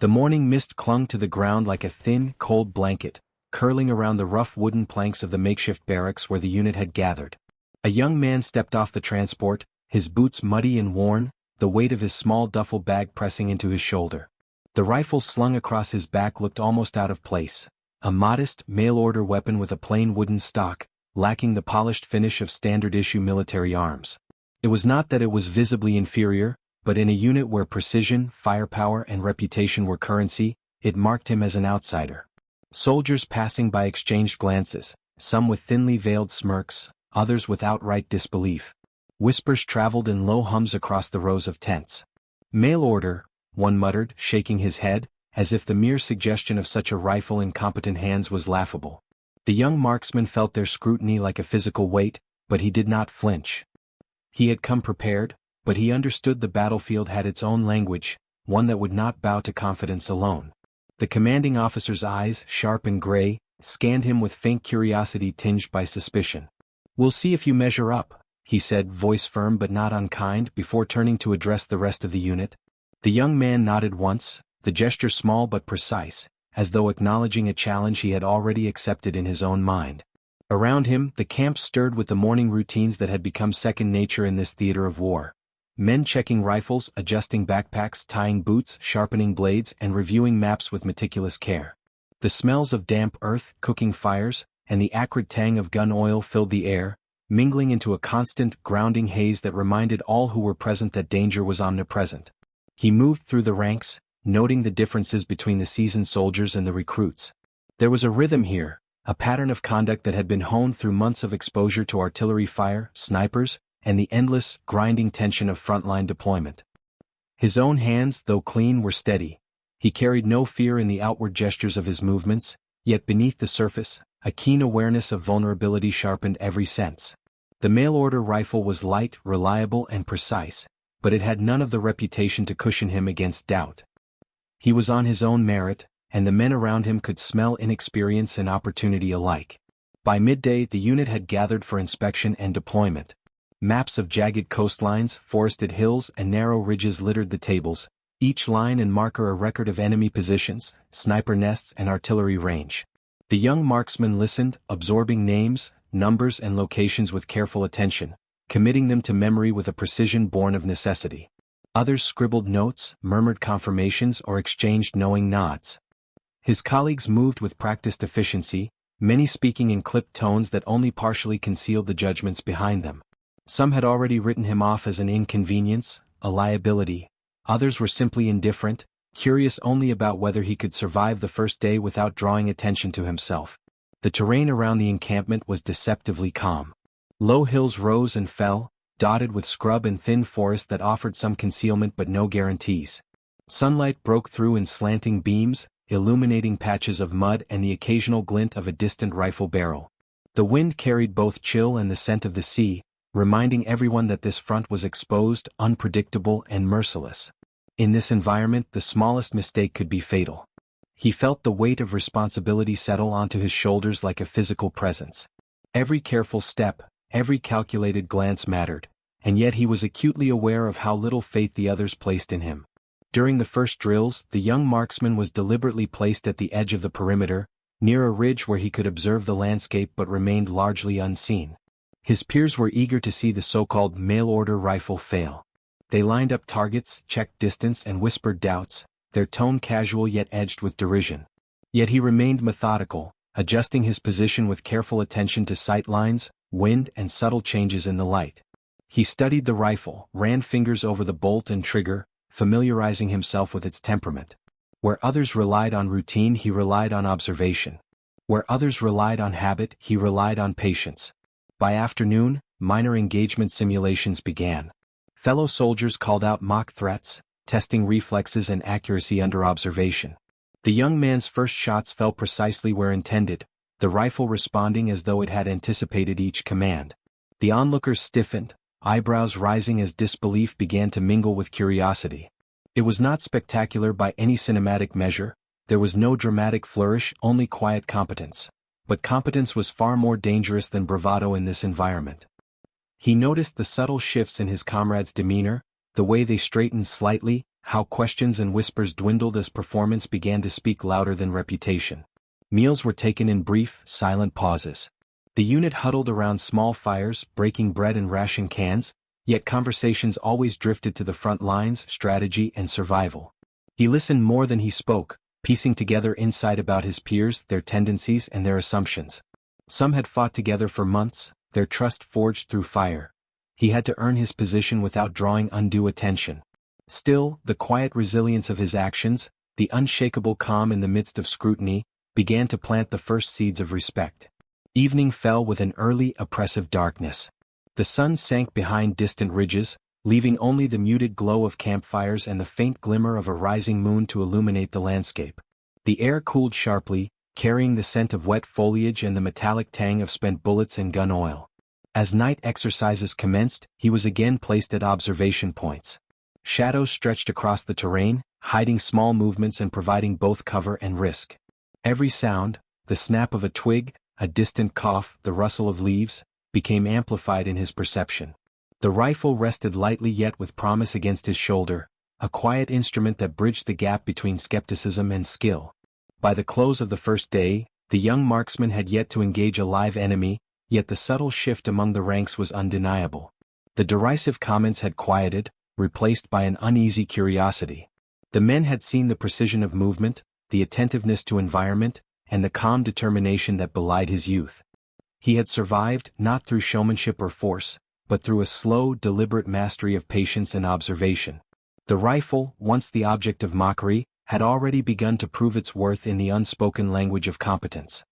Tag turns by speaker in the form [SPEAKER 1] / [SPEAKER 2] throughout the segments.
[SPEAKER 1] The morning mist clung to the ground like a thin, cold blanket, curling around the rough wooden planks of the makeshift barracks where the unit had gathered. A young man stepped off the transport, his boots muddy and worn, the weight of his small duffel bag pressing into his shoulder. The rifle slung across his back looked almost out of place, a modest, mail-order weapon with a plain wooden stock, lacking the polished finish of standard-issue military arms. It was not that it was visibly inferior, but in a unit where precision, firepower, and reputation were currency, it marked him as an outsider. Soldiers passing by exchanged glances, some with thinly veiled smirks, others with outright disbelief. Whispers traveled in low hums across the rows of tents. "Mail order," one muttered, shaking his head, as if the mere suggestion of such a rifle in competent hands was laughable. The young marksman felt their scrutiny like a physical weight, but he did not flinch. He had come prepared, but he understood the battlefield had its own language, one that would not bow to confidence alone. The commanding officer's eyes, sharp and gray, scanned him with faint curiosity tinged by suspicion. "We'll see if you measure up," he said, voice firm but not unkind, before turning to address the rest of the unit. The young man nodded once, the gesture small but precise, as though acknowledging a challenge he had already accepted in his own mind. Around him, the camp stirred with the morning routines that had become second nature in this theater of war. Men checking rifles, adjusting backpacks, tying boots, sharpening blades, and reviewing maps with meticulous care. The smells of damp earth, cooking fires, and the acrid tang of gun oil filled the air, mingling into a constant, grounding haze that reminded all who were present that danger was omnipresent. He moved through the ranks, noting the differences between the seasoned soldiers and the recruits. There was a rhythm here, a pattern of conduct that had been honed through months of exposure to artillery fire, snipers, and the endless, grinding tension of frontline deployment. His own hands, though clean, were steady. He carried no fear in the outward gestures of his movements, yet beneath the surface, a keen awareness of vulnerability sharpened every sense. The mail-order rifle was light, reliable, and precise, but it had none of the reputation to cushion him against doubt. He was on his own merit, and the men around him could smell inexperience and opportunity alike. By midday, the unit had gathered for inspection and deployment. Maps of jagged coastlines, forested hills, and narrow ridges littered the tables, each line and marker a record of enemy positions, sniper nests, and artillery range. The young marksman listened, absorbing names, numbers, and locations with careful attention, committing them to memory with a precision born of necessity. Others scribbled notes, murmured confirmations, or exchanged knowing nods. His colleagues moved with practiced efficiency, many speaking in clipped tones that only partially concealed the judgments behind them. Some had already written him off as an inconvenience, a liability. Others were simply indifferent, curious only about whether he could survive the first day without drawing attention to himself. The terrain around the encampment was deceptively calm. Low hills rose and fell, dotted with scrub and thin forest that offered some concealment but no guarantees. Sunlight broke through in slanting beams, illuminating patches of mud and the occasional glint of a distant rifle barrel. The wind carried both chill and the scent of the sea, reminding everyone that this front was exposed, unpredictable, and merciless. In this environment, the smallest mistake could be fatal. He felt the weight of responsibility settle onto his shoulders like a physical presence. Every careful step, every calculated glance mattered, and yet he was acutely aware of how little faith the others placed in him. During the first drills, the young marksman was deliberately placed at the edge of the perimeter, near a ridge where he could observe the landscape but remained largely unseen. His peers were eager to see the so-called mail-order rifle fail. They lined up targets, checked distance, and whispered doubts, their tone casual yet edged with derision. Yet he remained methodical, adjusting his position with careful attention to sight lines, wind, and subtle changes in the light. He studied the rifle, ran fingers over the bolt and trigger, familiarizing himself with its temperament. Where others relied on routine, he relied on observation. Where others relied on habit, he relied on patience. By afternoon, minor engagement simulations began. Fellow soldiers called out mock threats, testing reflexes and accuracy under observation. The young man's first shots fell precisely where intended, the rifle responding as though it had anticipated each command. The onlookers stiffened, eyebrows rising as disbelief began to mingle with curiosity. It was not spectacular by any cinematic measure, there was no dramatic flourish, only quiet competence. But competence was far more dangerous than bravado in this environment. He noticed the subtle shifts in his comrades' demeanor, the way they straightened slightly, how questions and whispers dwindled as performance began to speak louder than reputation. Meals were taken in brief, silent pauses. The unit huddled around small fires, breaking bread and ration cans, yet conversations always drifted to the front lines, strategy and survival. He listened more than he spoke, piecing together insight about his peers, their tendencies and their assumptions. Some had fought together for months, their trust forged through fire. He had to earn his position without drawing undue attention. Still, the quiet resilience of his actions, the unshakable calm in the midst of scrutiny, began to plant the first seeds of respect. Evening fell with an early, oppressive darkness. The sun sank behind distant ridges, leaving only the muted glow of campfires and the faint glimmer of a rising moon to illuminate the landscape. The air cooled sharply, carrying the scent of wet foliage and the metallic tang of spent bullets and gun oil. As night exercises commenced, he was again placed at observation points. Shadows stretched across the terrain, hiding small movements and providing both cover and risk. Every sound, the snap of a twig, a distant cough, the rustle of leaves, became amplified in his perception. The rifle rested lightly yet with promise against his shoulder, a quiet instrument that bridged the gap between skepticism and skill. By the close of the first day, the young marksman had yet to engage a live enemy, yet the subtle shift among the ranks was undeniable. The derisive comments had quieted, replaced by an uneasy curiosity. The men had seen the precision of movement, the attentiveness to environment, and the calm determination that belied his youth. He had survived, not through showmanship or force, but through a slow, deliberate mastery of patience and observation. The rifle, once the object of mockery, had already begun to prove its worth in the unspoken language of competence.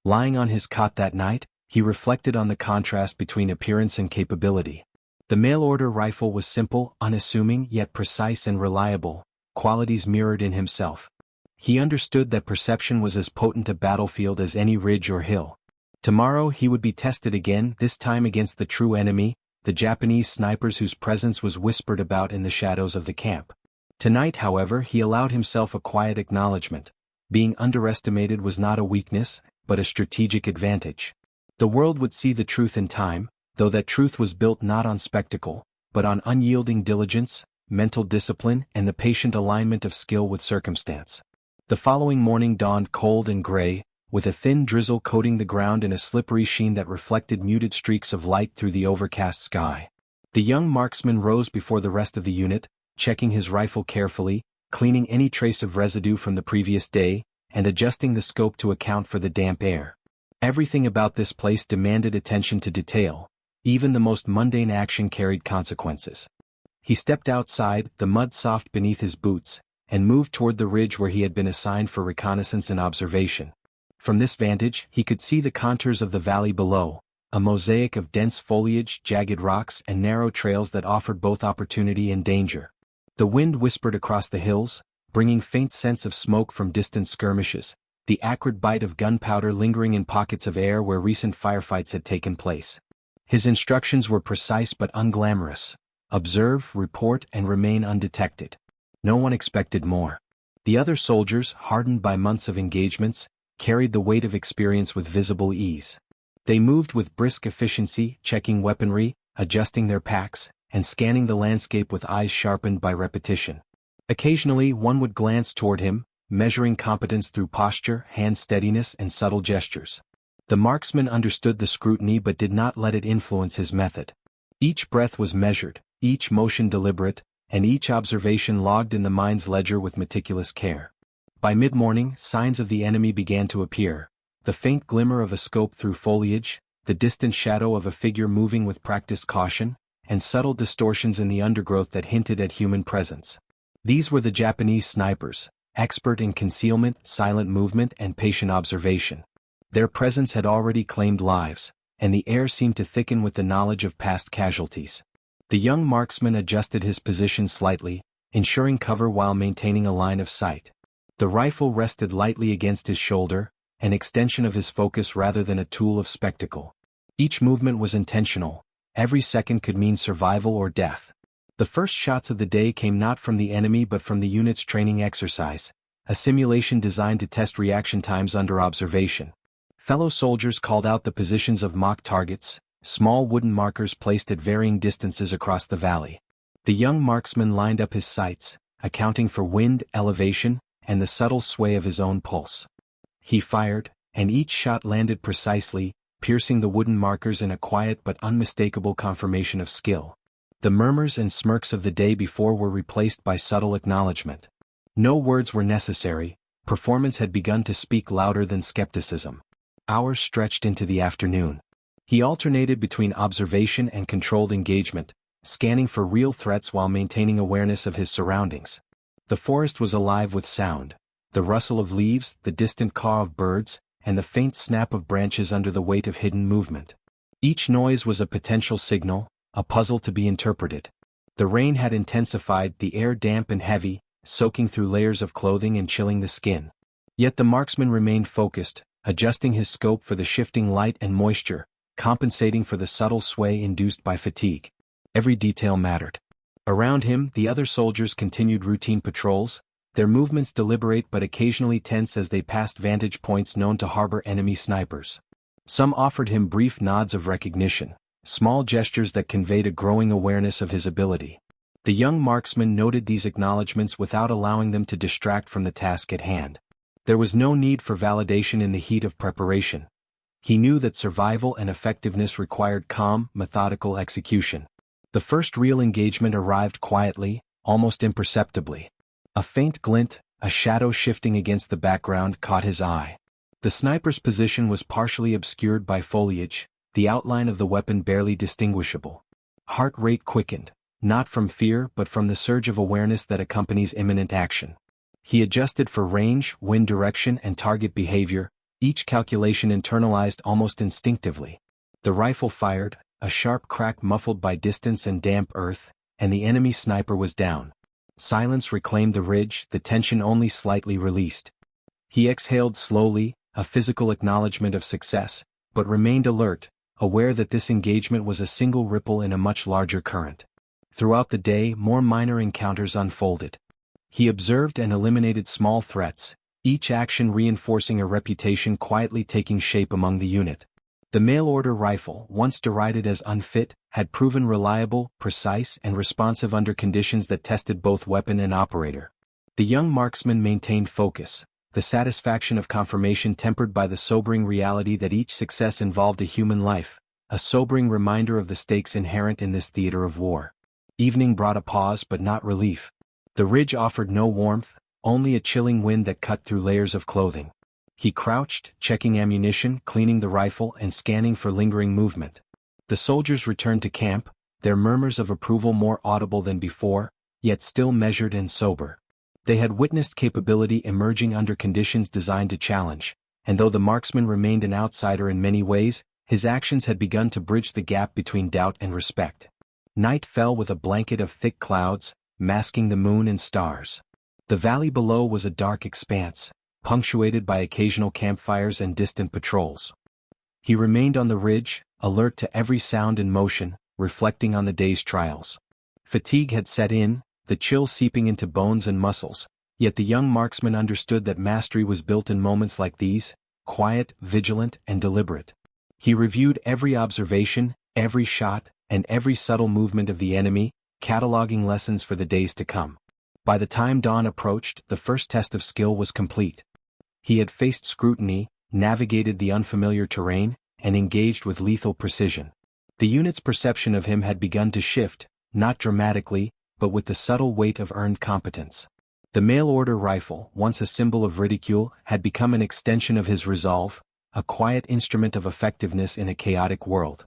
[SPEAKER 1] Lying on his cot that night, he reflected on the contrast between appearance and capability. The mail-order rifle was simple, unassuming, yet precise and reliable, qualities mirrored in himself. He understood that perception was as potent a battlefield as any ridge or hill. Tomorrow he would be tested again, this time against the true enemy, the Japanese snipers whose presence was whispered about in the shadows of the camp. Tonight, however, he allowed himself a quiet acknowledgement. Being underestimated was not a weakness, but a strategic advantage. The world would see the truth in time, though that truth was built not on spectacle, but on unyielding diligence, mental discipline, and the patient alignment of skill with circumstance. The following morning dawned cold and gray, with a thin drizzle coating the ground and a slippery sheen that reflected muted streaks of light through the overcast sky. The young marksman rose before the rest of the unit, checking his rifle carefully, cleaning any trace of residue from the previous day, and adjusting the scope to account for the damp air. Everything about this place demanded attention to detail. Even the most mundane action carried consequences. He stepped outside, the mud soft beneath his boots, and moved toward the ridge where he had been assigned for reconnaissance and observation. From this vantage, he could see the contours of the valley below, a mosaic of dense foliage, jagged rocks, and narrow trails that offered both opportunity and danger. The wind whispered across the hills, bringing faint scents of smoke from distant skirmishes, the acrid bite of gunpowder lingering in pockets of air where recent firefights had taken place. His instructions were precise but unglamorous. Observe, report, and remain undetected. No one expected more. The other soldiers, hardened by months of engagements, carried the weight of experience with visible ease. They moved with brisk efficiency, checking weaponry, adjusting their packs, and scanning the landscape with eyes sharpened by repetition. Occasionally one would glance toward him, measuring competence through posture, hand steadiness, and subtle gestures. The marksman understood the scrutiny but did not let it influence his method. Each breath was measured, each motion deliberate, and each observation logged in the mind's ledger with meticulous care. By mid-morning, signs of the enemy began to appear, the faint glimmer of a scope through foliage, the distant shadow of a figure moving with practiced caution, and subtle distortions in the undergrowth that hinted at human presence. These were the Japanese snipers, expert in concealment, silent movement, and patient observation. Their presence had already claimed lives, and the air seemed to thicken with the knowledge of past casualties. The young marksman adjusted his position slightly, ensuring cover while maintaining a line of sight. The rifle rested lightly against his shoulder, an extension of his focus rather than a tool of spectacle. Each movement was intentional. Every second could mean survival or death. The first shots of the day came not from the enemy but from the unit's training exercise, a simulation designed to test reaction times under observation. Fellow soldiers called out the positions of mock targets, small wooden markers placed at varying distances across the valley. The young marksman lined up his sights, accounting for wind, elevation, and the subtle sway of his own pulse. He fired, and each shot landed precisely, piercing the wooden markers in a quiet but unmistakable confirmation of skill. The murmurs and smirks of the day before were replaced by subtle acknowledgement. No words were necessary, performance had begun to speak louder than skepticism. Hours stretched into the afternoon. He alternated between observation and controlled engagement, scanning for real threats while maintaining awareness of his surroundings. The forest was alive with sound, the rustle of leaves, the distant caw of birds, and the faint snap of branches under the weight of hidden movement. Each noise was a potential signal, a puzzle to be interpreted. The rain had intensified, the air damp and heavy, soaking through layers of clothing and chilling the skin. Yet the marksman remained focused, adjusting his scope for the shifting light and moisture, compensating for the subtle sway induced by fatigue. Every detail mattered. Around him, the other soldiers continued routine patrols, their movements deliberate but occasionally tense as they passed vantage points known to harbor enemy snipers. Some offered him brief nods of recognition, small gestures that conveyed a growing awareness of his ability. The young marksman noted these acknowledgments without allowing them to distract from the task at hand. There was no need for validation in the heat of preparation. He knew that survival and effectiveness required calm, methodical execution. The first real engagement arrived quietly, almost imperceptibly. A faint glint, a shadow shifting against the background caught his eye. The sniper's position was partially obscured by foliage, the outline of the weapon barely distinguishable. Heart rate quickened, not from fear but from the surge of awareness that accompanies imminent action. He adjusted for range, wind direction, and target behavior, each calculation internalized almost instinctively. The rifle fired, a sharp crack muffled by distance and damp earth, and the enemy sniper was down. Silence reclaimed the ridge, the tension only slightly released. He exhaled slowly, a physical acknowledgement of success, but remained alert, aware that this engagement was a single ripple in a much larger current. Throughout the day, more minor encounters unfolded. He observed and eliminated small threats, each action reinforcing a reputation quietly taking shape among the unit. The mail-order rifle, once derided as unfit, had proven reliable, precise, and responsive under conditions that tested both weapon and operator. The young marksman maintained focus, the satisfaction of confirmation tempered by the sobering reality that each success involved a human life, a sobering reminder of the stakes inherent in this theater of war. Evening brought a pause but not relief. The ridge offered no warmth, only a chilling wind that cut through layers of clothing. He crouched, checking ammunition, cleaning the rifle, and scanning for lingering movement. The soldiers returned to camp, their murmurs of approval more audible than before, yet still measured and sober. They had witnessed capability emerging under conditions designed to challenge, and though the marksman remained an outsider in many ways, his actions had begun to bridge the gap between doubt and respect. Night fell with a blanket of thick clouds, masking the moon and stars. The valley below was a dark expanse, punctuated by occasional campfires and distant patrols. He remained on the ridge, alert to every sound and motion, reflecting on the day's trials. Fatigue had set in, the chill seeping into bones and muscles, yet the young marksman understood that mastery was built in moments like these, quiet, vigilant, and deliberate. He reviewed every observation, every shot, and every subtle movement of the enemy, cataloging lessons for the days to come. By the time dawn approached, the first test of skill was complete. He had faced scrutiny, navigated the unfamiliar terrain, and engaged with lethal precision. The unit's perception of him had begun to shift, not dramatically, but with the subtle weight of earned competence. The mail-order rifle, once a symbol of ridicule, had become an extension of his resolve, a quiet instrument of effectiveness in a chaotic world.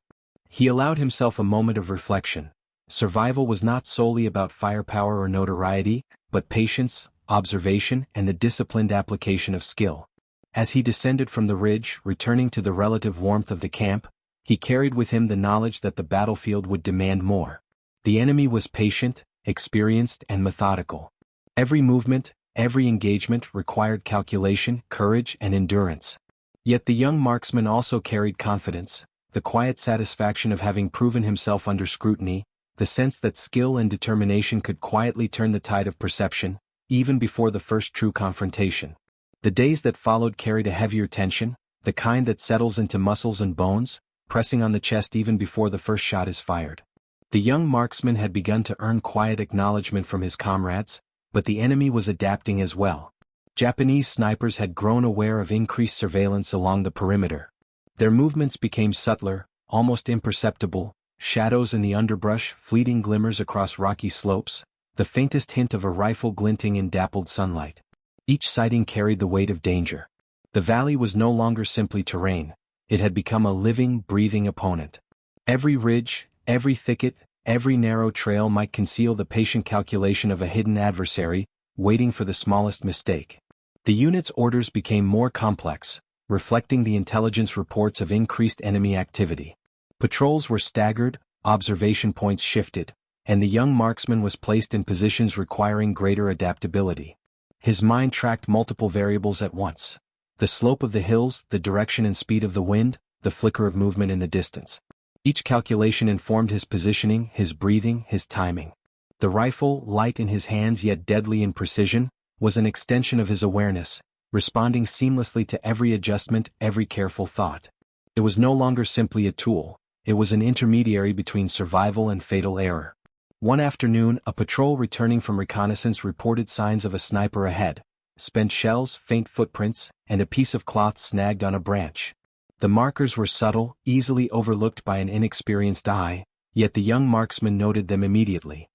[SPEAKER 1] He allowed himself a moment of reflection. Survival was not solely about firepower or notoriety, but patience, observation, and the disciplined application of skill. As he descended from the ridge, returning to the relative warmth of the camp, he carried with him the knowledge that the battlefield would demand more. The enemy was patient, experienced, and methodical. Every movement, every engagement required calculation, courage, and endurance. Yet the young marksman also carried confidence, the quiet satisfaction of having proven himself under scrutiny, the sense that skill and determination could quietly turn the tide of perception, even before the first true confrontation. The days that followed carried a heavier tension, the kind that settles into muscles and bones, pressing on the chest even before the first shot is fired. The young marksman had begun to earn quiet acknowledgement from his comrades, but the enemy was adapting as well. Japanese snipers had grown aware of increased surveillance along the perimeter. Their movements became subtler, almost imperceptible, shadows in the underbrush, fleeting glimmers across rocky slopes, the faintest hint of a rifle glinting in dappled sunlight. Each sighting carried the weight of danger. The valley was no longer simply terrain, it had become a living, breathing opponent. Every ridge, every thicket, every narrow trail might conceal the patient calculation of a hidden adversary, waiting for the smallest mistake. The unit's orders became more complex, reflecting the intelligence reports of increased enemy activity. Patrols were staggered, observation points shifted, and the young marksman was placed in positions requiring greater adaptability. His mind tracked multiple variables at once: the slope of the hills, the direction and speed of the wind, the flicker of movement in the distance. Each calculation informed his positioning, his breathing, his timing. The rifle, light in his hands yet deadly in precision, was an extension of his awareness, responding seamlessly to every adjustment, every careful thought. It was no longer simply a tool, it was an intermediary between survival and fatal error. One afternoon, a patrol returning from reconnaissance reported signs of a sniper ahead: spent shells, faint footprints, and a piece of cloth snagged on a branch. The markers were subtle, easily overlooked by an inexperienced eye, yet the young marksman noted them immediately.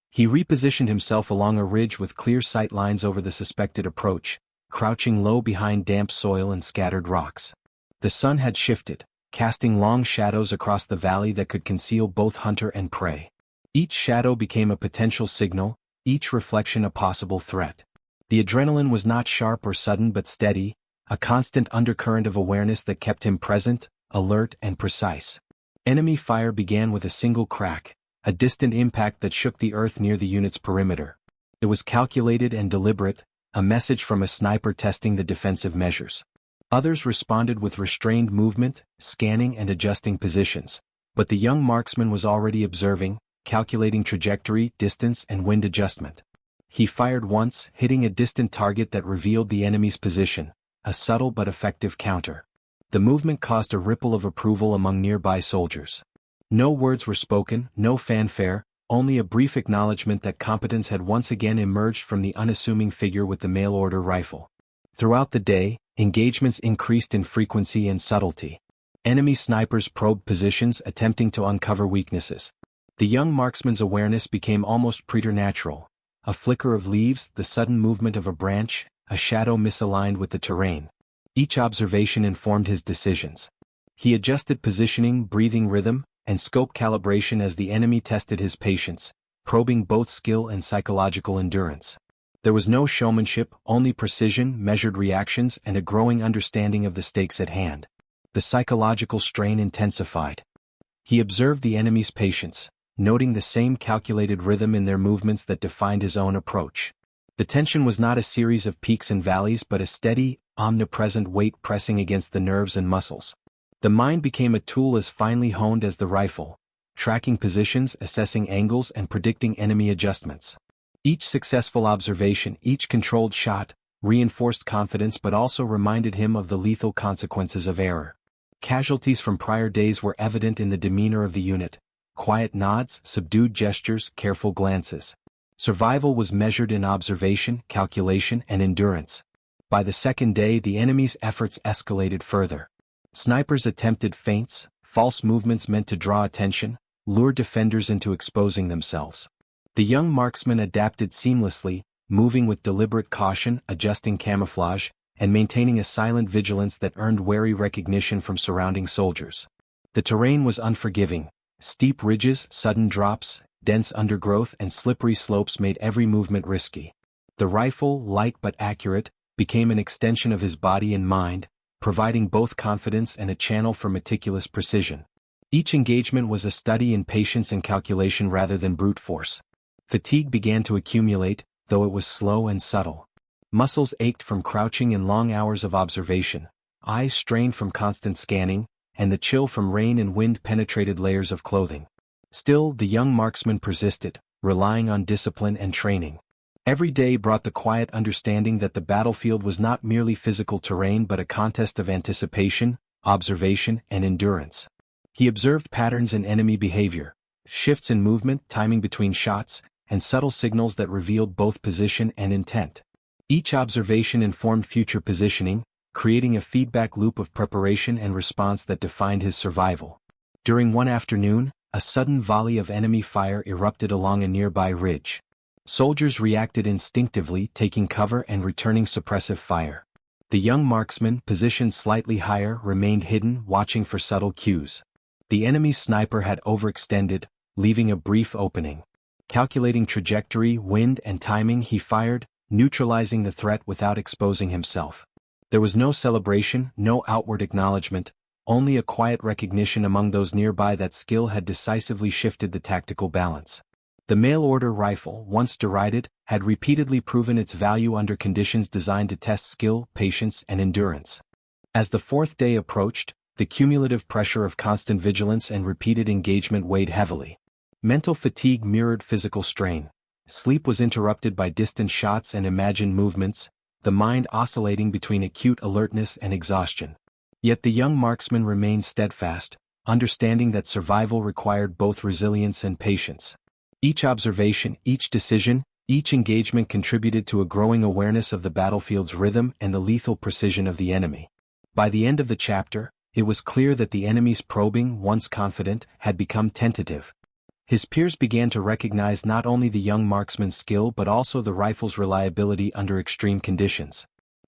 [SPEAKER 1] He repositioned himself along a ridge with clear sight lines over the suspected approach, crouching low behind damp soil and scattered rocks. The sun had shifted, casting long shadows across the valley that could conceal both hunter and prey. Each shadow became a potential signal, each reflection a possible threat. The adrenaline was not sharp or sudden but steady, a constant undercurrent of awareness that kept him present, alert and precise. Enemy fire began with a single crack, a distant impact that shook the earth near the unit's perimeter. It was calculated and deliberate, a message from a sniper testing the defensive measures. Others responded with restrained movement, scanning and adjusting positions. But the young marksman was already observing, calculating trajectory, distance and wind adjustment. He fired once, hitting a distant target that revealed the enemy's position, a subtle but effective counter. The movement caused a ripple of approval among nearby soldiers. No words were spoken, no fanfare, only a brief acknowledgement that competence had once again emerged from the unassuming figure with the mail-order rifle. Throughout the day, engagements increased in frequency and subtlety. Enemy snipers probed positions, attempting to uncover weaknesses. The young marksman's awareness became almost preternatural. A flicker of leaves, the sudden movement of a branch, a shadow misaligned with the terrain. Each observation informed his decisions. He adjusted positioning, breathing rhythm, and scope calibration as the enemy tested his patience, probing both skill and psychological endurance. There was no showmanship, only precision, measured reactions, and a growing understanding of the stakes at hand. The psychological strain intensified. He observed the enemy's patience, noting the same calculated rhythm in their movements that defined his own approach. The tension was not a series of peaks and valleys but a steady, omnipresent weight pressing against the nerves and muscles. The mind became a tool as finely honed as the rifle, tracking positions, assessing angles and predicting enemy adjustments. Each successful observation, each controlled shot, reinforced confidence but also reminded him of the lethal consequences of error. Casualties from prior days were evident in the demeanor of the unit: quiet nods, subdued gestures, careful glances. Survival was measured in observation, calculation, and endurance. By the second day, the enemy's efforts escalated further. Snipers attempted feints, false movements meant to draw attention, lure defenders into exposing themselves. The young marksman adapted seamlessly, moving with deliberate caution, adjusting camouflage, and maintaining a silent vigilance that earned wary recognition from surrounding soldiers. The terrain was unforgiving. Steep ridges, sudden drops, dense undergrowth and slippery slopes made every movement risky. The rifle, light but accurate, became an extension of his body and mind, providing both confidence and a channel for meticulous precision. Each engagement was a study in patience and calculation rather than brute force. Fatigue began to accumulate, though it was slow and subtle. Muscles ached from crouching and long hours of observation, eyes strained from constant scanning, and the chill from rain and wind penetrated layers of clothing. Still, the young marksman persisted, relying on discipline and training. Every day brought the quiet understanding that the battlefield was not merely physical terrain but a contest of anticipation, observation, and endurance. He observed patterns in enemy behavior, shifts in movement, timing between shots, and subtle signals that revealed both position and intent. Each observation informed future positioning, creating a feedback loop of preparation and response that defined his survival. During one afternoon, a sudden volley of enemy fire erupted along a nearby ridge. Soldiers reacted instinctively, taking cover and returning suppressive fire. The young marksman, positioned slightly higher, remained hidden, watching for subtle cues. The enemy's sniper had overextended, leaving a brief opening. Calculating trajectory, wind, and timing, he fired, neutralizing the threat without exposing himself. There was no celebration, no outward acknowledgement, only a quiet recognition among those nearby that skill had decisively shifted the tactical balance. The mail-order rifle, once derided, had repeatedly proven its value under conditions designed to test skill, patience, and endurance. As the fourth day approached, the cumulative pressure of constant vigilance and repeated engagement weighed heavily. Mental fatigue mirrored physical strain. Sleep was interrupted by distant shots and imagined movements, the mind oscillating between acute alertness and exhaustion. Yet the young marksman remained steadfast, understanding that survival required both resilience and patience. Each observation, each decision, each engagement contributed to a growing awareness of the battlefield's rhythm and the lethal precision of the enemy. By the end of the chapter, it was clear that the enemy's probing, once confident, had become tentative. His peers began to recognize not only the young marksman's skill but also the rifle's reliability under extreme conditions.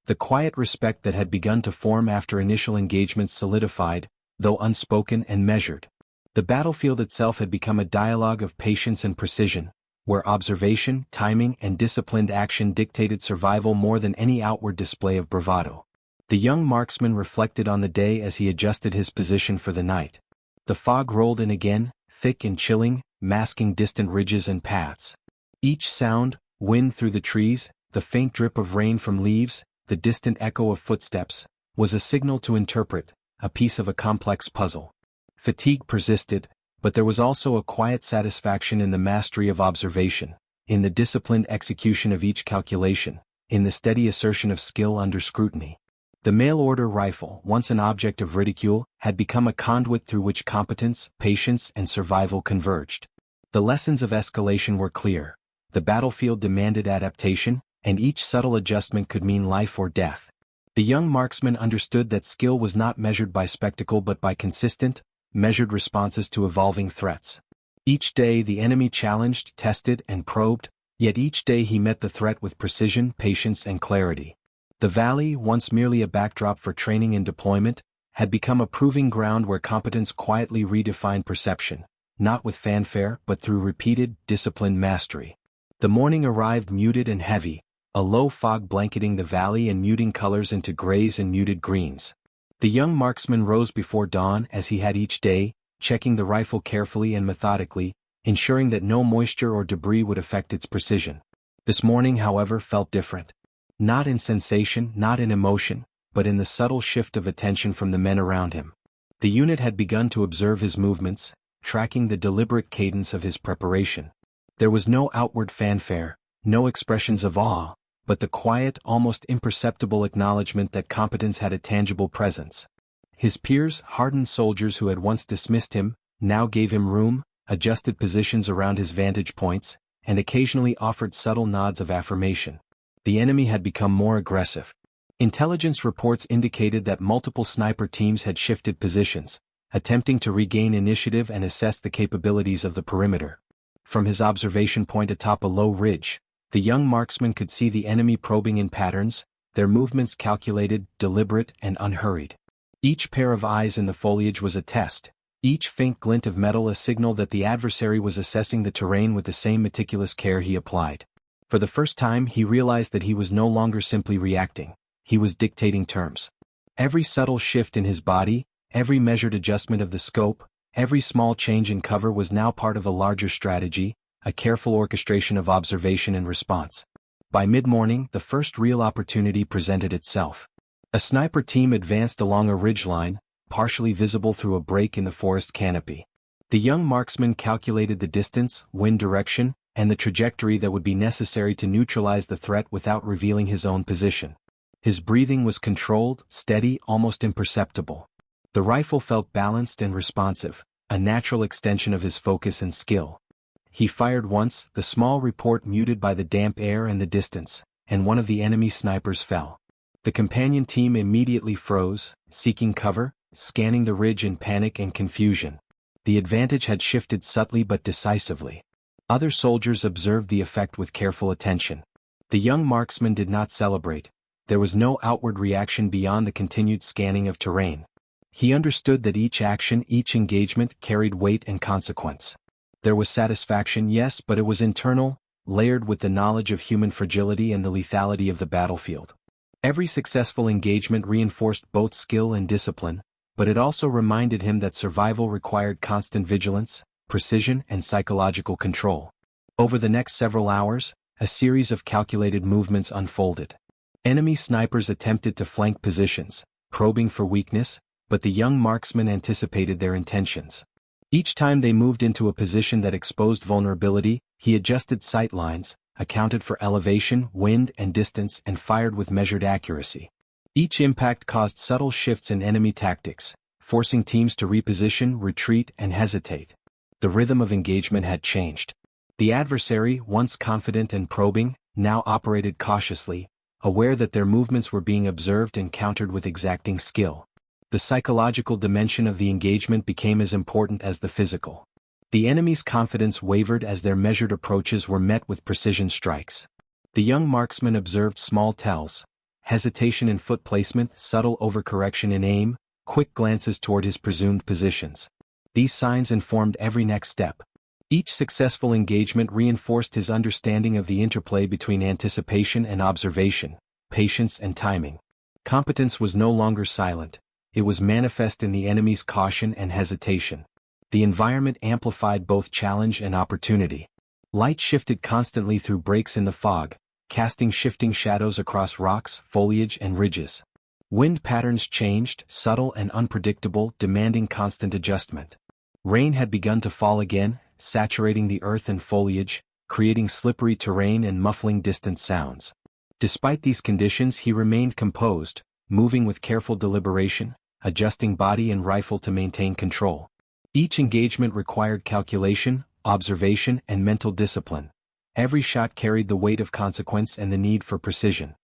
[SPEAKER 1] The quiet respect that had begun to form after initial engagements solidified, though unspoken and measured. The battlefield itself had become a dialogue of patience and precision, where observation, timing, and disciplined action dictated survival more than any outward display of bravado. The young marksman reflected on the day as he adjusted his position for the night. The fog rolled in again, thick and chilling, masking distant ridges and paths. Each sound, wind through the trees, the faint drip of rain from leaves, the distant echo of footsteps, was a signal to interpret, a piece of a complex puzzle. Fatigue persisted, but there was also a quiet satisfaction in the mastery of observation, in the disciplined execution of each calculation, in the steady assertion of skill under scrutiny. The mail-order rifle, once an object of ridicule, had become a conduit through which competence, patience, and survival converged. The lessons of escalation were clear. The battlefield demanded adaptation, and each subtle adjustment could mean life or death. The young marksman understood that skill was not measured by spectacle but by consistent, measured responses to evolving threats. Each day the enemy challenged, tested, and probed, yet each day he met the threat with precision, patience, and clarity. The valley, once merely a backdrop for training and deployment, had become a proving ground where competence quietly redefined perception, not with fanfare but through repeated, disciplined mastery. The morning arrived muted and heavy, a low fog blanketing the valley and muting colors into grays and muted greens. The young marksman rose before dawn as he had each day, checking the rifle carefully and methodically, ensuring that no moisture or debris would affect its precision. This morning, however, felt different. Not in sensation, not in emotion, but in the subtle shift of attention from the men around him. The unit had begun to observe his movements, tracking the deliberate cadence of his preparation. There was no outward fanfare, no expressions of awe, but the quiet, almost imperceptible acknowledgement that competence had a tangible presence. His peers, hardened soldiers who had once dismissed him, now gave him room, adjusted positions around his vantage points, and occasionally offered subtle nods of affirmation. The enemy had become more aggressive. Intelligence reports indicated that multiple sniper teams had shifted positions, attempting to regain initiative and assess the capabilities of the perimeter. From his observation point atop a low ridge, the young marksman could see the enemy probing in patterns, their movements calculated, deliberate, and unhurried. Each pair of eyes in the foliage was a test, each faint glint of metal a signal that the adversary was assessing the terrain with the same meticulous care he applied. For the first time he realized that he was no longer simply reacting, he was dictating terms. Every subtle shift in his body, every measured adjustment of the scope, every small change in cover was now part of a larger strategy, a careful orchestration of observation and response. By mid-morning, the first real opportunity presented itself. A sniper team advanced along a ridgeline, partially visible through a break in the forest canopy. The young marksman calculated the distance, wind direction, and the trajectory that would be necessary to neutralize the threat without revealing his own position. His breathing was controlled, steady, almost imperceptible. The rifle felt balanced and responsive, a natural extension of his focus and skill. He fired once, the small report muted by the damp air and the distance, and one of the enemy snipers fell. The companion team immediately froze, seeking cover, scanning the ridge in panic and confusion. The advantage had shifted subtly but decisively. Other soldiers observed the effect with careful attention. The young marksman did not celebrate. There was no outward reaction beyond the continued scanning of terrain. He understood that each action, each engagement carried weight and consequence. There was satisfaction, yes, but it was internal, layered with the knowledge of human fragility and the lethality of the battlefield. Every successful engagement reinforced both skill and discipline, but it also reminded him that survival required constant vigilance, precision, and psychological control. Over the next several hours, a series of calculated movements unfolded. Enemy snipers attempted to flank positions, probing for weakness, but the young marksman anticipated their intentions. Each time they moved into a position that exposed vulnerability, he adjusted sight lines, accounted for elevation, wind, and distance, and fired with measured accuracy. Each impact caused subtle shifts in enemy tactics, forcing teams to reposition, retreat, and hesitate. The rhythm of engagement had changed. The adversary, once confident and probing, now operated cautiously, aware that their movements were being observed and countered with exacting skill. The psychological dimension of the engagement became as important as the physical. The enemy's confidence wavered as their measured approaches were met with precision strikes. The young marksman observed small tells: hesitation in foot placement, subtle overcorrection in aim, quick glances toward his presumed positions. These signs informed every next step. Each successful engagement reinforced his understanding of the interplay between anticipation and observation, patience and timing. Competence was no longer silent. It was manifest in the enemy's caution and hesitation. The environment amplified both challenge and opportunity. Light shifted constantly through breaks in the fog, casting shifting shadows across rocks, foliage, and ridges. Wind patterns changed, subtle and unpredictable, demanding constant adjustment. Rain had begun to fall again, saturating the earth and foliage, creating slippery terrain and muffling distant sounds. Despite these conditions, he remained composed, moving with careful deliberation, adjusting body and rifle to maintain control. Each engagement required calculation, observation, and mental discipline. Every shot carried the weight of consequence and the need for precision.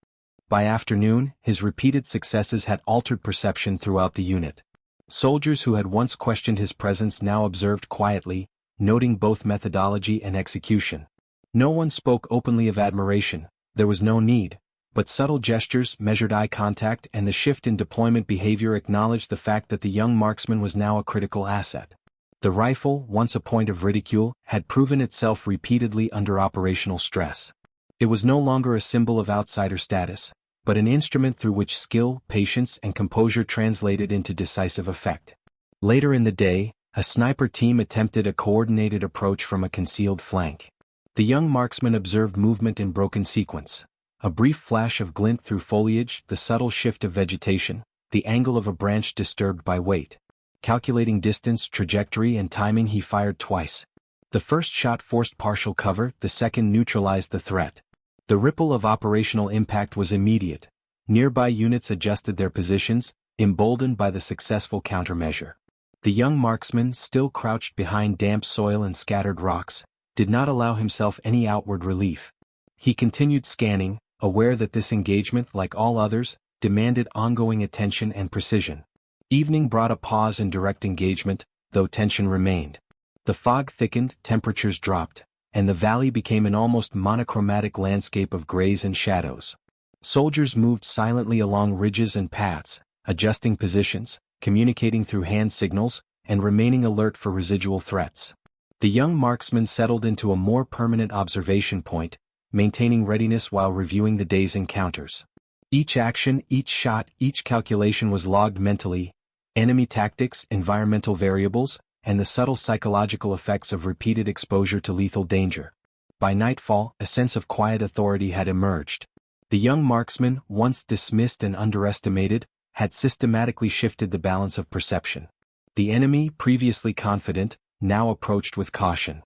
[SPEAKER 1] By afternoon, his repeated successes had altered perception throughout the unit. Soldiers who had once questioned his presence now observed quietly, noting both methodology and execution. No one spoke openly of admiration, there was no need, but subtle gestures, measured eye contact, and the shift in deployment behavior acknowledged the fact that the young marksman was now a critical asset. The rifle, once a point of ridicule, had proven itself repeatedly under operational stress. It was no longer a symbol of outsider status, but an instrument through which skill, patience, and composure translated into decisive effect. Later in the day, a sniper team attempted a coordinated approach from a concealed flank. The young marksman observed movement in broken sequence. A brief flash of glint through foliage, the subtle shift of vegetation, the angle of a branch disturbed by weight. Calculating distance, trajectory, and timing, he fired twice. The first shot forced partial cover, the second neutralized the threat. The ripple of operational impact was immediate. Nearby units adjusted their positions, emboldened by the successful countermeasure. The young marksman, still crouched behind damp soil and scattered rocks, did not allow himself any outward relief. He continued scanning, aware that this engagement, like all others, demanded ongoing attention and precision. Evening brought a pause in direct engagement, though tension remained. The fog thickened, temperatures dropped, and the valley became an almost monochromatic landscape of grays and shadows. Soldiers moved silently along ridges and paths, adjusting positions, communicating through hand signals, and remaining alert for residual threats. The young marksman settled into a more permanent observation point, maintaining readiness while reviewing the day's encounters. Each action, each shot, each calculation was logged mentally: enemy tactics, environmental variables, and the subtle psychological effects of repeated exposure to lethal danger. By nightfall, a sense of quiet authority had emerged. The young marksman, once dismissed and underestimated, had systematically shifted the balance of perception. The enemy, previously confident, now approached with caution.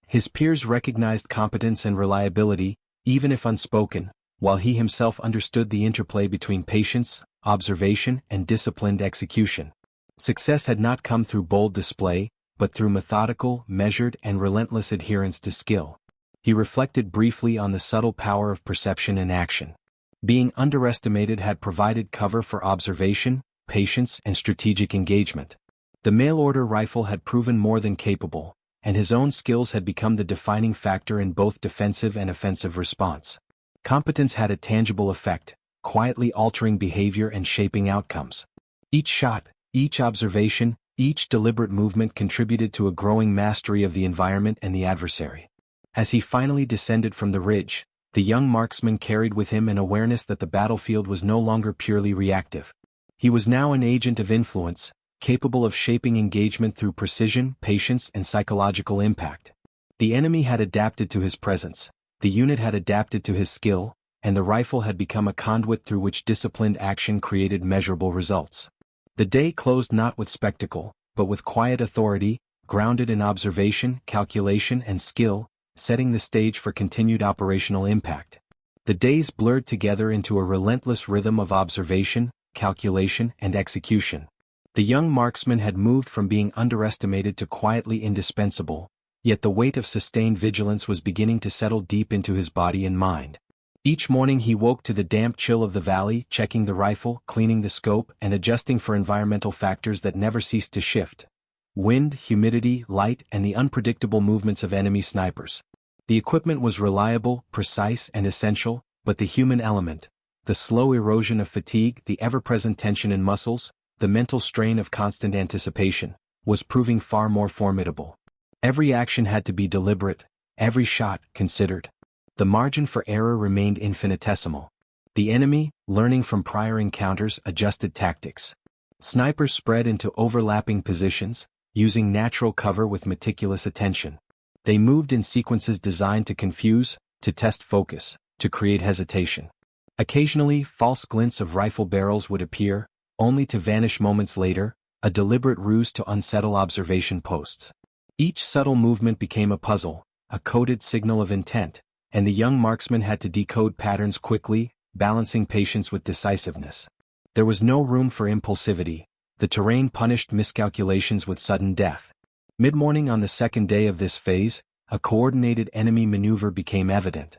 [SPEAKER 1] His peers recognized competence and reliability, even if unspoken, while he himself understood the interplay between patience, observation, and disciplined execution. Success had not come through bold display, but through methodical, measured, and relentless adherence to skill. He reflected briefly on the subtle power of perception and action. Being underestimated had provided cover for observation, patience, and strategic engagement. The mail-order rifle had proven more than capable, and his own skills had become the defining factor in both defensive and offensive response. Competence had a tangible effect, quietly altering behavior and shaping outcomes. Each shot, each observation, each deliberate movement contributed to a growing mastery of the environment and the adversary. As he finally descended from the ridge, the young marksman carried with him an awareness that the battlefield was no longer purely reactive. He was now an agent of influence, capable of shaping engagement through precision, patience, and psychological impact. The enemy had adapted to his presence, the unit had adapted to his skill, and the rifle had become a conduit through which disciplined action created measurable results. The day closed not with spectacle, but with quiet authority, grounded in observation, calculation, and skill, setting the stage for continued operational impact. The days blurred together into a relentless rhythm of observation, calculation, and execution. The young marksman had moved from being underestimated to quietly indispensable, yet the weight of sustained vigilance was beginning to settle deep into his body and mind. Each morning he woke to the damp chill of the valley, checking the rifle, cleaning the scope, and adjusting for environmental factors that never ceased to shift: wind, humidity, light, and the unpredictable movements of enemy snipers. The equipment was reliable, precise, and essential, but the human element, the slow erosion of fatigue, the ever-present tension in muscles, the mental strain of constant anticipation, was proving far more formidable. Every action had to be deliberate, every shot considered. The margin for error remained infinitesimal. The enemy, learning from prior encounters, adjusted tactics. Snipers spread into overlapping positions, using natural cover with meticulous attention. They moved in sequences designed to confuse, to test focus, to create hesitation. Occasionally, false glints of rifle barrels would appear, only to vanish moments later, a deliberate ruse to unsettle observation posts. Each subtle movement became a puzzle, a coded signal of intent, and the young marksman had to decode patterns quickly, balancing patience with decisiveness. There was no room for impulsivity. The terrain punished miscalculations with sudden death. Mid-morning on the second day of this phase, a coordinated enemy maneuver became evident.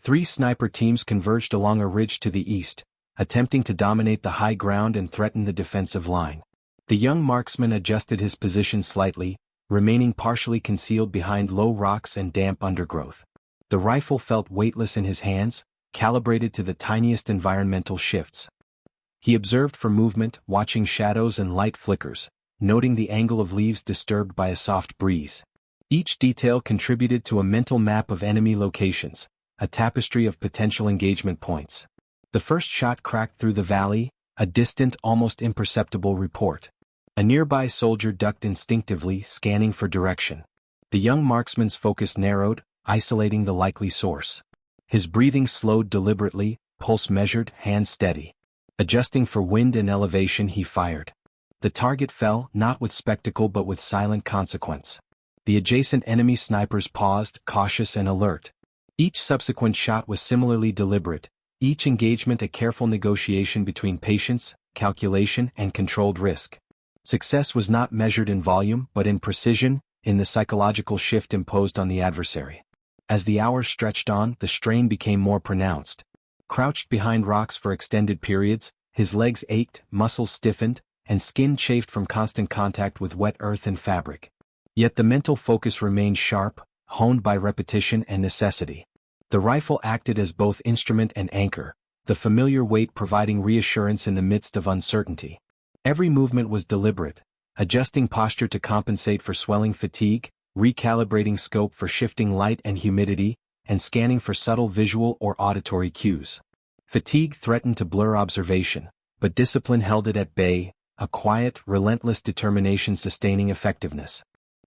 [SPEAKER 1] 3 sniper teams converged along a ridge to the east, attempting to dominate the high ground and threaten the defensive line. The young marksman adjusted his position slightly, remaining partially concealed behind low rocks and damp undergrowth. The rifle felt weightless in his hands, calibrated to the tiniest environmental shifts. He observed for movement, watching shadows and light flickers, noting the angle of leaves disturbed by a soft breeze. Each detail contributed to a mental map of enemy locations, a tapestry of potential engagement points. The first shot cracked through the valley, a distant, almost imperceptible report. A nearby soldier ducked instinctively, scanning for direction. The young marksman's focus narrowed, isolating the likely source. His breathing slowed deliberately, pulse measured, hands steady. Adjusting for wind and elevation, he fired. The target fell, not with spectacle but with silent consequence. The adjacent enemy snipers paused, cautious and alert. Each subsequent shot was similarly deliberate, each engagement a careful negotiation between patience, calculation, and controlled risk. Success was not measured in volume but in precision, in the psychological shift imposed on the adversary. As the hours stretched on, the strain became more pronounced. Crouched behind rocks for extended periods, his legs ached, muscles stiffened, and skin chafed from constant contact with wet earth and fabric. Yet the mental focus remained sharp, honed by repetition and necessity. The rifle acted as both instrument and anchor, the familiar weight providing reassurance in the midst of uncertainty. Every movement was deliberate, adjusting posture to compensate for swelling fatigue, recalibrating scope for shifting light and humidity, and scanning for subtle visual or auditory cues. Fatigue threatened to blur observation, but discipline held it at bay, a quiet, relentless determination sustaining effectiveness.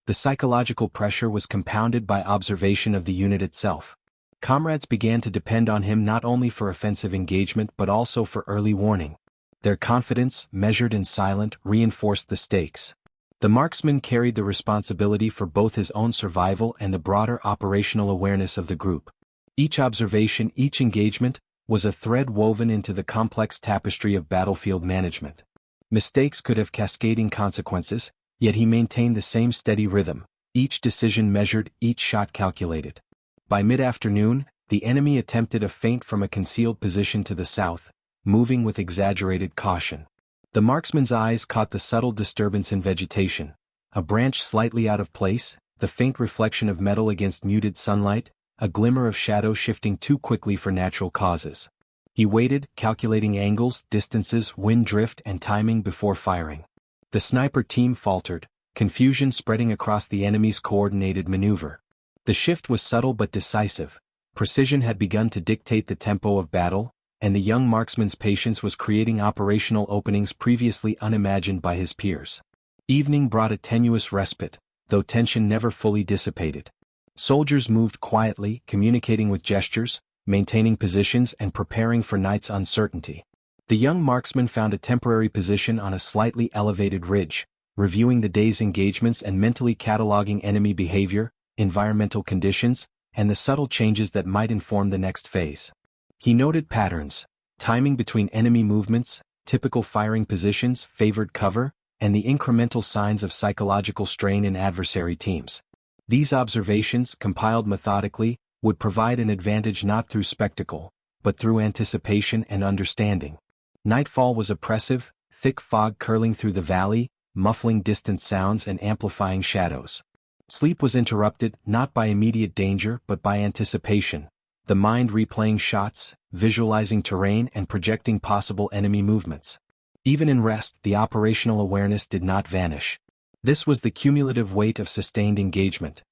[SPEAKER 1] The psychological pressure was compounded by observation of the unit itself. Comrades began to depend on him not only for offensive engagement but also for early warning. Their confidence, measured and silent, reinforced the stakes. The marksman carried the responsibility for both his own survival and the broader operational awareness of the group. Each observation, each engagement, was a thread woven into the complex tapestry of battlefield management. Mistakes could have cascading consequences, Yet he maintained the same steady rhythm, each decision measured, each shot calculated. By mid-afternoon, the enemy attempted a feint from a concealed position to the south, moving with exaggerated caution. The marksman's eyes caught the subtle disturbance in vegetation, a branch slightly out of place, the faint reflection of metal against muted sunlight, a glimmer of shadow shifting too quickly for natural causes. He waited, calculating angles, distances, wind drift, and timing before firing. The sniper team faltered, confusion spreading across the enemy's coordinated maneuver. The shift was subtle but decisive. Precision had begun to dictate the tempo of battle, and the young marksman's patience was creating operational openings previously unimagined by his peers. Evening brought a tenuous respite, though tension never fully dissipated. Soldiers moved quietly, communicating with gestures, maintaining positions and preparing for night's uncertainty. The young marksman found a temporary position on a slightly elevated ridge, reviewing the day's engagements and mentally cataloging enemy behavior, environmental conditions, and the subtle changes that might inform the next phase. He noted patterns, timing between enemy movements, typical firing positions, favored cover, and the incremental signs of psychological strain in adversary teams. These observations, compiled methodically, would provide an advantage not through spectacle, but through anticipation and understanding. Nightfall was oppressive, thick fog curling through the valley, muffling distant sounds and amplifying shadows. Sleep was interrupted not by immediate danger but by anticipation, the mind replaying shots, visualizing terrain and projecting possible enemy movements. Even in rest, the operational awareness did not vanish. This was the cumulative weight of sustained engagement.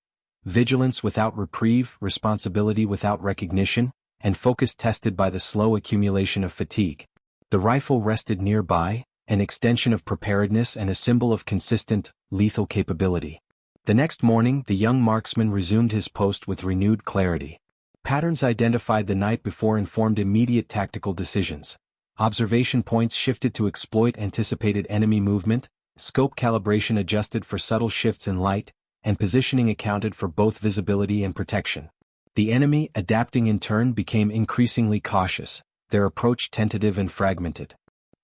[SPEAKER 1] Vigilance without reprieve, responsibility without recognition, and focus tested by the slow accumulation of fatigue. The rifle rested nearby, an extension of preparedness and a symbol of consistent, lethal capability. The next morning, the young marksman resumed his post with renewed clarity. Patterns identified the night before informed immediate tactical decisions. Observation points shifted to exploit anticipated enemy movement, scope calibration adjusted for subtle shifts in light, and positioning accounted for both visibility and protection. The enemy, adapting in turn, became increasingly cautious, their approach tentative and fragmented.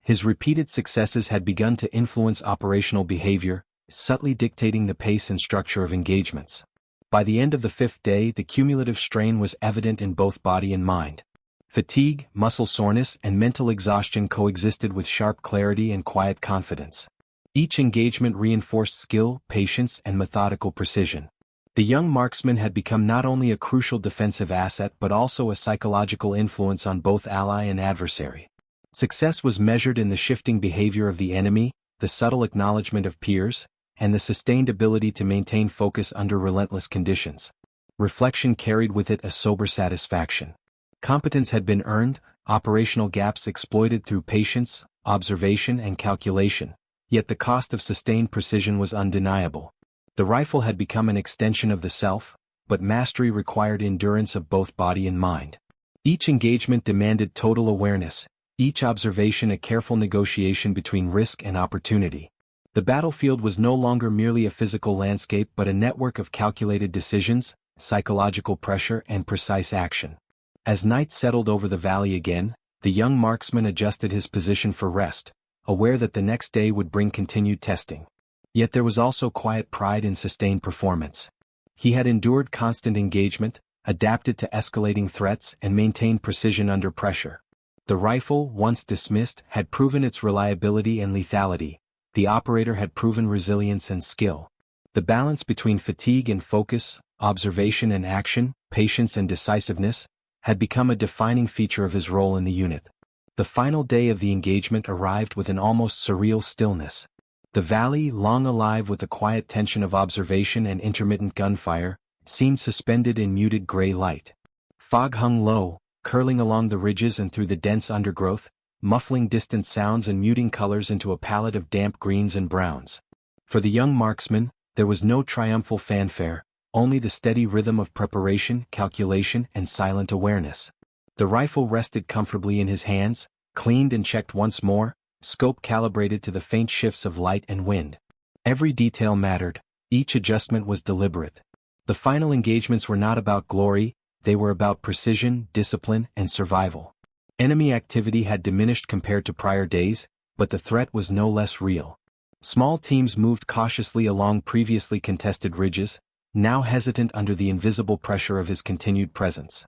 [SPEAKER 1] His repeated successes had begun to influence operational behavior, subtly dictating the pace and structure of engagements. By the end of the fifth day, the cumulative strain was evident in both body and mind. Fatigue, muscle soreness, and mental exhaustion coexisted with sharp clarity and quiet confidence. Each engagement reinforced skill, patience, and methodical precision. The young marksman had become not only a crucial defensive asset but also a psychological influence on both ally and adversary. Success was measured in the shifting behavior of the enemy, the subtle acknowledgement of peers, and the sustained ability to maintain focus under relentless conditions. Reflection carried with it a sober satisfaction. Competence had been earned, operational gaps exploited through patience, observation, and calculation, yet the cost of sustained precision was undeniable. The rifle had become an extension of the self, but mastery required endurance of both body and mind. Each engagement demanded total awareness, each observation a careful negotiation between risk and opportunity. The battlefield was no longer merely a physical landscape but a network of calculated decisions, psychological pressure, and precise action. As night settled over the valley again, the young marksman adjusted his position for rest, aware that the next day would bring continued testing. Yet there was also quiet pride in sustained performance. He had endured constant engagement, adapted to escalating threats, and maintained precision under pressure. The rifle, once dismissed, had proven its reliability and lethality. The operator had proven resilience and skill. The balance between fatigue and focus, observation and action, patience and decisiveness, had become a defining feature of his role in the unit. The final day of the engagement arrived with an almost surreal stillness. The valley, long alive with the quiet tension of observation and intermittent gunfire, seemed suspended in muted gray light. Fog hung low, curling along the ridges and through the dense undergrowth, muffling distant sounds and muting colors into a palette of damp greens and browns. For the young marksman, there was no triumphal fanfare, only the steady rhythm of preparation, calculation, and silent awareness. The rifle rested comfortably in his hands, cleaned and checked once more, scope calibrated to the faint shifts of light and wind. Every detail mattered, each adjustment was deliberate. The final engagements were not about glory, they were about precision, discipline, and survival. Enemy activity had diminished compared to prior days, but the threat was no less real. Small teams moved cautiously along previously contested ridges, now hesitant under the invisible pressure of his continued presence.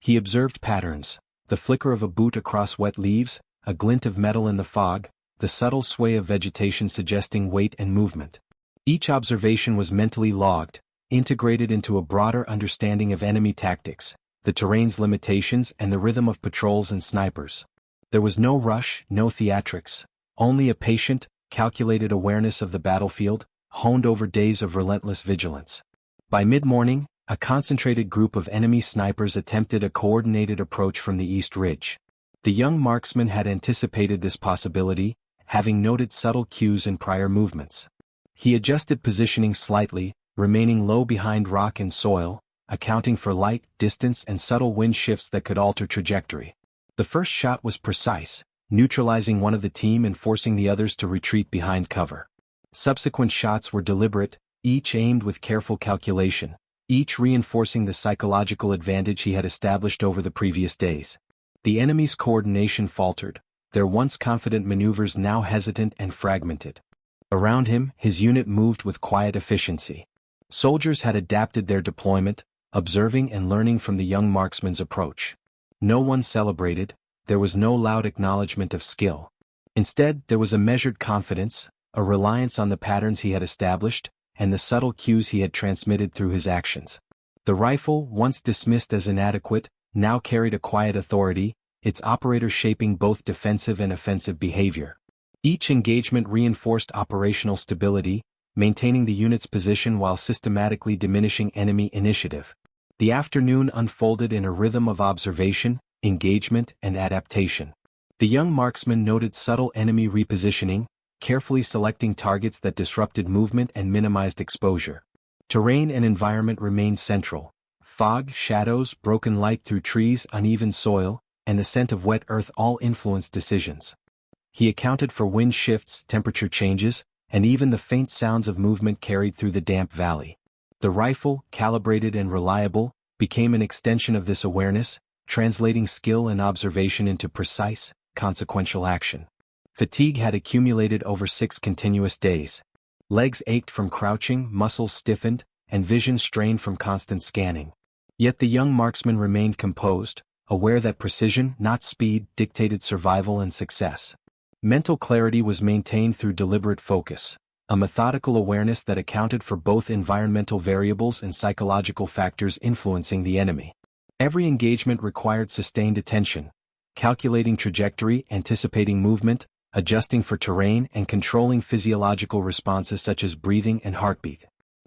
[SPEAKER 1] He observed patterns, the flicker of a boot across wet leaves, a glint of metal in the fog, the subtle sway of vegetation suggesting weight and movement. Each observation was mentally logged, integrated into a broader understanding of enemy tactics, the terrain's limitations and the rhythm of patrols and snipers. There was no rush, no theatrics, only a patient, calculated awareness of the battlefield, honed over days of relentless vigilance. By mid-morning, a concentrated group of enemy snipers attempted a coordinated approach from the East Ridge. The young marksman had anticipated this possibility, having noted subtle cues in prior movements. He adjusted positioning slightly, remaining low behind rock and soil, accounting for light, distance and subtle wind shifts that could alter trajectory. The first shot was precise, neutralizing one of the team and forcing the others to retreat behind cover. Subsequent shots were deliberate, each aimed with careful calculation, each reinforcing the psychological advantage he had established over the previous days. The enemy's coordination faltered, their once confident maneuvers now hesitant and fragmented. Around him, his unit moved with quiet efficiency. Soldiers had adapted their deployment, observing and learning from the young marksman's approach. No one celebrated, there was no loud acknowledgement of skill. Instead, there was a measured confidence, a reliance on the patterns he had established, and the subtle cues he had transmitted through his actions. The rifle, once dismissed as inadequate, now carried a quiet authority, its operator shaping both defensive and offensive behavior. Each engagement reinforced operational stability, maintaining the unit's position while systematically diminishing enemy initiative. The afternoon unfolded in a rhythm of observation, engagement, and adaptation. The young marksman noted subtle enemy repositioning, carefully selecting targets that disrupted movement and minimized exposure. Terrain and environment remained central. Fog, shadows, broken light through trees, uneven soil, and the scent of wet earth all influenced decisions. He accounted for wind shifts, temperature changes, and even the faint sounds of movement carried through the damp valley. The rifle, calibrated and reliable, became an extension of this awareness, translating skill and observation into precise, consequential action. Fatigue had accumulated over 6 continuous days. Legs ached from crouching, muscles stiffened, and vision strained from constant scanning. Yet the young marksman remained composed, aware that precision, not speed, dictated survival and success. Mental clarity was maintained through deliberate focus, a methodical awareness that accounted for both environmental variables and psychological factors influencing the enemy. Every engagement required sustained attention, calculating trajectory, anticipating movement, adjusting for terrain, and controlling physiological responses such as breathing and heartbeat.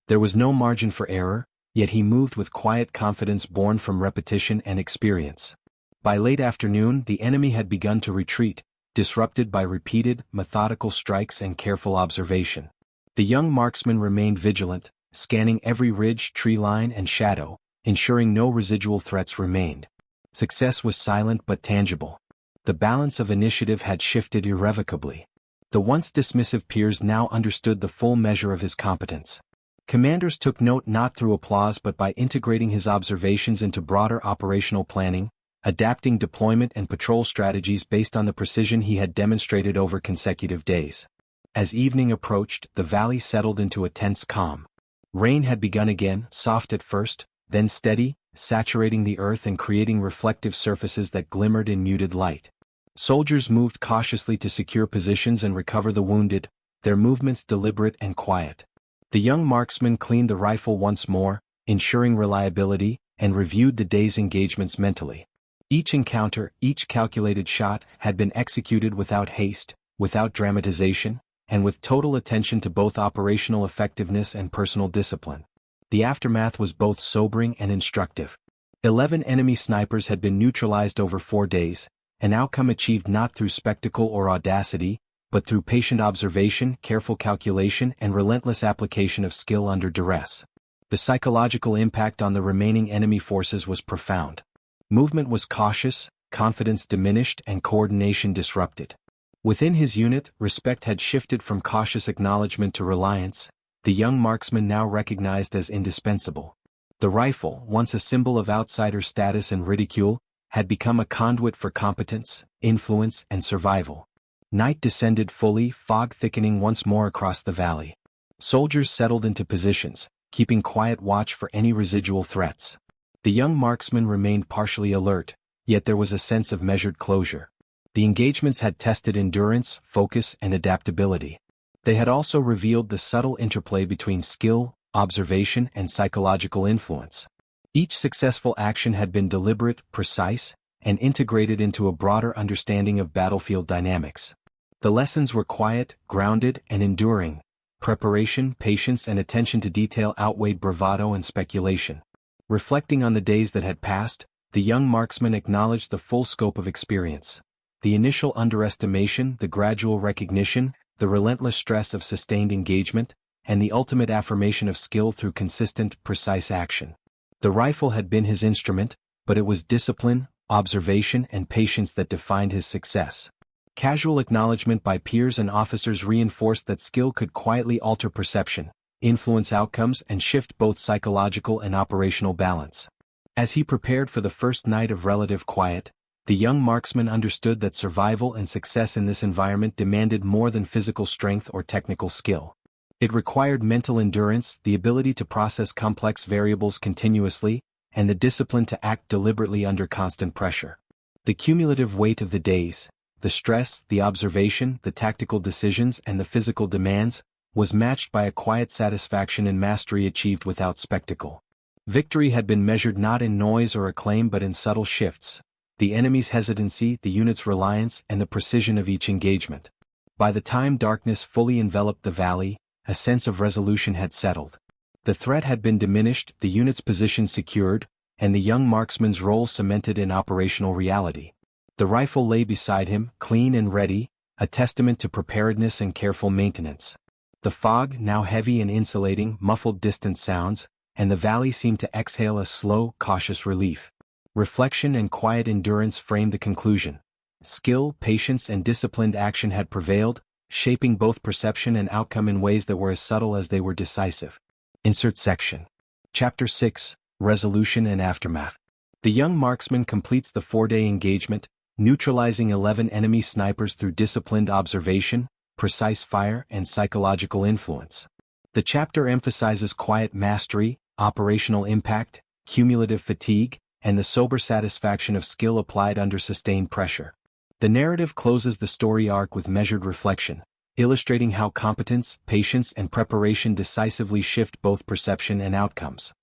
[SPEAKER 1] There was no margin for error, yet he moved with quiet confidence born from repetition and experience. By late afternoon, the enemy had begun to retreat, disrupted by repeated, methodical strikes and careful observation. The young marksman remained vigilant, scanning every ridge, tree line, and shadow, ensuring no residual threats remained. Success was silent but tangible. The balance of initiative had shifted irrevocably. The once dismissive peers now understood the full measure of his competence. Commanders took note not through applause but by integrating his observations into broader operational planning, adapting deployment and patrol strategies based on the precision he had demonstrated over consecutive days. As evening approached, the valley settled into a tense calm. Rain had begun again, soft at first, then steady, saturating the earth and creating reflective surfaces that glimmered in muted light. Soldiers moved cautiously to secure positions and recover the wounded, their movements deliberate and quiet. The young marksman cleaned the rifle once more, ensuring reliability, and reviewed the day's engagements mentally. Each encounter, each calculated shot, had been executed without haste, without dramatization, and with total attention to both operational effectiveness and personal discipline. The aftermath was both sobering and instructive. 11 enemy snipers had been neutralized over 4 days, an outcome achieved not through spectacle or audacity, but through patient observation, careful calculation, and relentless application of skill under duress. The psychological impact on the remaining enemy forces was profound. Movement was cautious, confidence diminished, and coordination disrupted. Within his unit, respect had shifted from cautious acknowledgement to reliance, the young marksman now recognized as indispensable. The rifle, once a symbol of outsider status and ridicule, had become a conduit for competence, influence, and survival. Night descended fully, fog thickening once more across the valley. Soldiers settled into positions, keeping quiet watch for any residual threats. The young marksman remained partially alert, yet there was a sense of measured closure. The engagements had tested endurance, focus, and adaptability. They had also revealed the subtle interplay between skill, observation, and psychological influence. Each successful action had been deliberate, precise, and integrated into a broader understanding of battlefield dynamics. The lessons were quiet, grounded, and enduring. Preparation, patience, and attention to detail outweighed bravado and speculation. Reflecting on the days that had passed, the young marksman acknowledged the full scope of experience. The initial underestimation, the gradual recognition, the relentless stress of sustained engagement, and the ultimate affirmation of skill through consistent, precise action. The rifle had been his instrument, but it was discipline, observation, and patience that defined his success. Casual acknowledgement by peers and officers reinforced that skill could quietly alter perception, influence outcomes, and shift both psychological and operational balance. As he prepared for the first night of relative quiet, the young marksman understood that survival and success in this environment demanded more than physical strength or technical skill. It required mental endurance, the ability to process complex variables continuously, and the discipline to act deliberately under constant pressure. The cumulative weight of the days, the stress, the observation, the tactical decisions, and the physical demands, was matched by a quiet satisfaction in mastery achieved without spectacle. Victory had been measured not in noise or acclaim but in subtle shifts: the enemy's hesitancy, the unit's reliance, and the precision of each engagement. By the time darkness fully enveloped the valley, a sense of resolution had settled. The threat had been diminished, the unit's position secured, and the young marksman's role cemented in operational reality. The rifle lay beside him, clean and ready, a testament to preparedness and careful maintenance. The fog, now heavy and insulating, muffled distant sounds, and the valley seemed to exhale a slow, cautious relief. Reflection and quiet endurance framed the conclusion. Skill, patience, and disciplined action had prevailed, shaping both perception and outcome in ways that were as subtle as they were decisive. Insert section. Chapter 6, Resolution and Aftermath. The young marksman completes the 4-day engagement, neutralizing 11 enemy snipers through disciplined observation, precise fire, and psychological influence. The chapter emphasizes quiet mastery, operational impact, cumulative fatigue, and the sober satisfaction of skill applied under sustained pressure. The narrative closes the story arc with measured reflection, illustrating how competence, patience, and preparation decisively shift both perception and outcomes.